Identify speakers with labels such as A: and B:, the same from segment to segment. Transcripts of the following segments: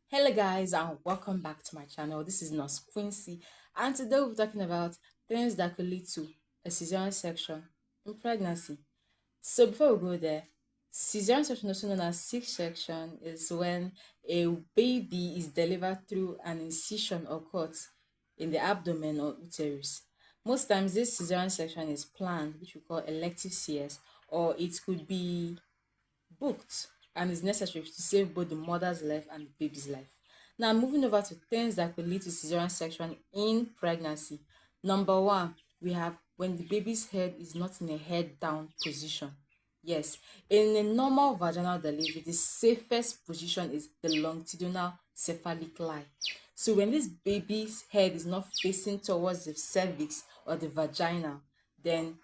A: Hello guys and welcome back to my channel. This is Nurse Quincy and today we'll be talking about things that could lead to a cesarean section in pregnancy. So before we go there, cesarean section, also known as C-section, is when a baby is delivered through an incision or cut in the abdomen or uterus. Most times this cesarean section is planned, which we call elective CS, or it could be booked and is necessary to save both the mother's life and the baby's life. Now, moving over to things that could lead to cesarean section in pregnancy. Number one, we have when the baby's head is not in a head down position. Yes, in a normal vaginal delivery, the safest position is the longitudinal cephalic line. So when this baby's head is not facing towards the cervix or the vagina, then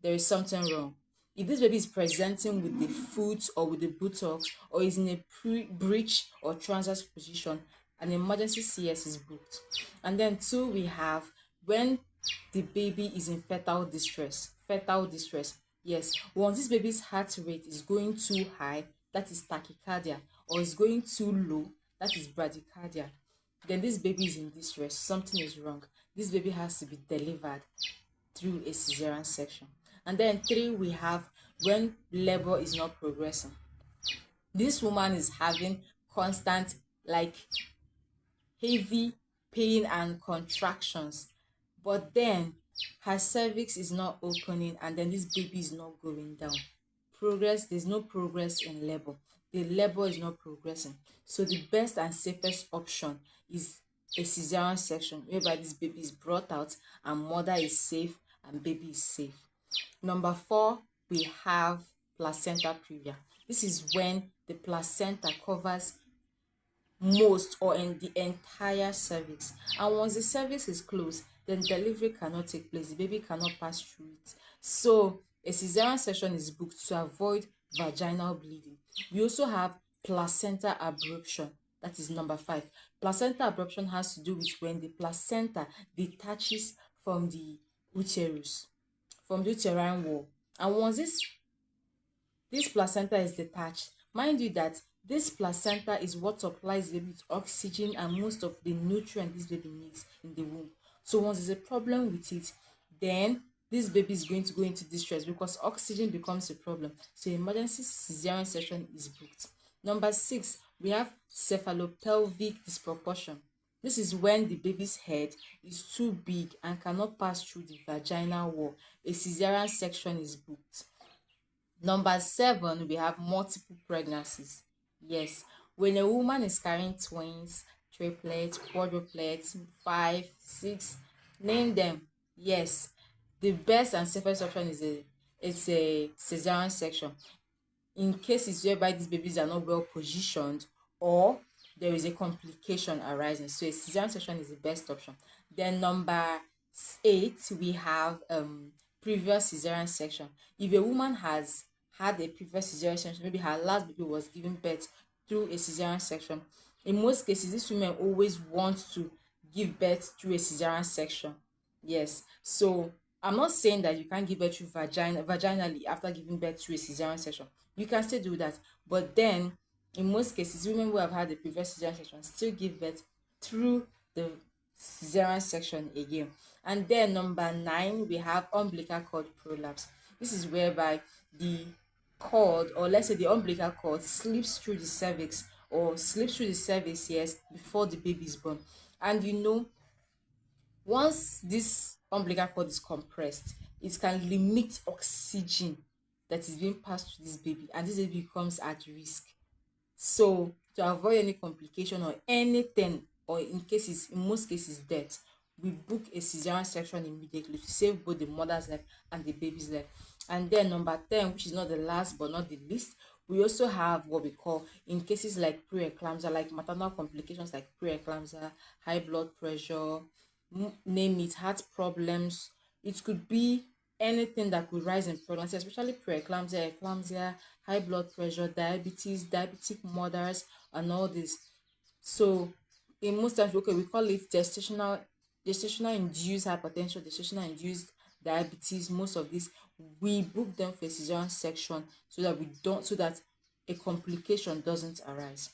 A: there is something wrong. If this baby is presenting with the foot or with the buttocks or is in a breech or transverse position, an emergency CS is booked. And then two, we have when the baby is in fetal distress. Fetal distress. Yes, once this baby's heart rate is going too high, that is tachycardia, or is going too low, that is bradycardia, then this baby is in distress. Something is wrong. This baby has to be delivered through a cesarean section. And then three, we have when labor is not progressing. This woman is having constant, like, heavy pain and contractions, but then her cervix is not opening and then this baby is not going down. There's no progress in labor. The labor is not progressing. So the best and safest option is a cesarean section whereby this baby is brought out and mother is safe and baby is safe. Number four, we have placenta previa. This is when the placenta covers most or in the entire cervix, and once the cervix is closed, then delivery cannot take place, the baby cannot pass through it. So a cesarean section is booked to avoid vaginal bleeding. We also have placenta abruption. That is number five. Placenta abruption has to do with when the placenta detaches from the uterus, from the uterine wall, and once this placenta is detached, mind you that this placenta is what supplies the baby with oxygen and most of the nutrients this baby needs in the womb. So once there's a problem with it, then this baby is going to go into distress because oxygen becomes a problem. So emergency cesarean section is booked. Number six, we have cephalopelvic disproportion. This is when the baby's head is too big and cannot pass through the vaginal wall. A cesarean section is booked. Number seven, we have multiple pregnancies. Yes, when a woman is carrying twins, triplets, quadruplets, five, six, name them. Yes, the best and safest option is a cesarean section. In cases whereby these babies are not well positioned or there is a complication arising, so a cesarean section is the best option. Then number eight, we have previous cesarean section. If a woman has had a previous cesarean section, maybe her last baby was given birth through a cesarean section, in most cases these women always want to give birth through a cesarean section. Yes, so I'm not saying that you can't give birth through vaginally after giving birth through a cesarean section. You can still do that, but then in most cases women who have had a previous cesarean section still give birth through the cesarean section again. And then number nine, we have umbilical cord prolapse. This is whereby the cord, or let's say the umbilical cord, slips through the cervix or slips through the cervix, yes, before the baby is born. And once this umbilical cord is compressed, it can limit oxygen that is being passed to this baby, and this baby becomes at risk. So to avoid any complication or anything, or in most cases death, we book a cesarean section immediately to save both the mother's life and the baby's life. And then number 10, which is not the last but not the least, we also have what we call, in cases like preeclampsia, like maternal complications like preeclampsia, high blood pressure, name it, heart problems. It could be anything that could rise in pregnancy, especially preeclampsia, eclampsia, high blood pressure, diabetes, diabetic mothers, and all this. So in most times, okay, we call it gestational induced hypertension, gestational induced diabetes. Most of this, we book them for cesarean section so that a complication doesn't arise.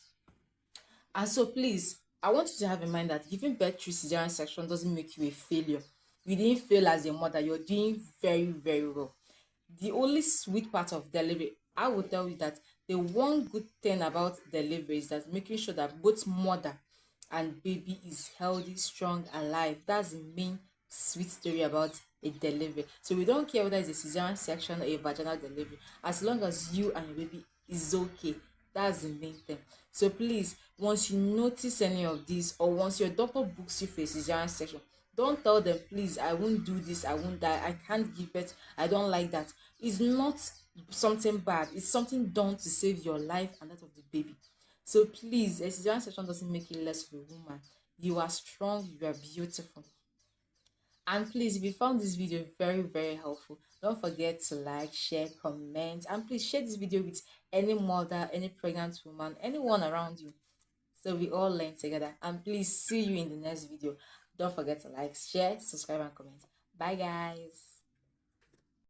A: And so please, I want you to have in mind that giving birth through cesarean section doesn't make you a failure. You didn't fail as a mother. You're doing very, very well. The only sweet part of delivery, I will tell you that the one good thing about delivery is that making sure that both mother and baby is healthy, strong, alive. That's the main sweet story about a delivery. So we don't care whether it's a cesarean section or a vaginal delivery, as long as you and your baby is okay. That's the main thing. So please, once you notice any of these, or once your doctor books you for a cesarean section, don't tell them, please, I won't do this, I won't die, I can't give birth, I don't like that. It's not something bad, it's something done to save your life and that of the baby. So please, a cesarean section doesn't make you less of a woman. You are strong, you are beautiful. And please, if you found this video very, very helpful, don't forget to like, share, comment, and please share this video with any mother, any pregnant woman, anyone around you, so we all learn together. And please, see you in the next video. Don't forget to like, share, subscribe, and comment. Bye, guys.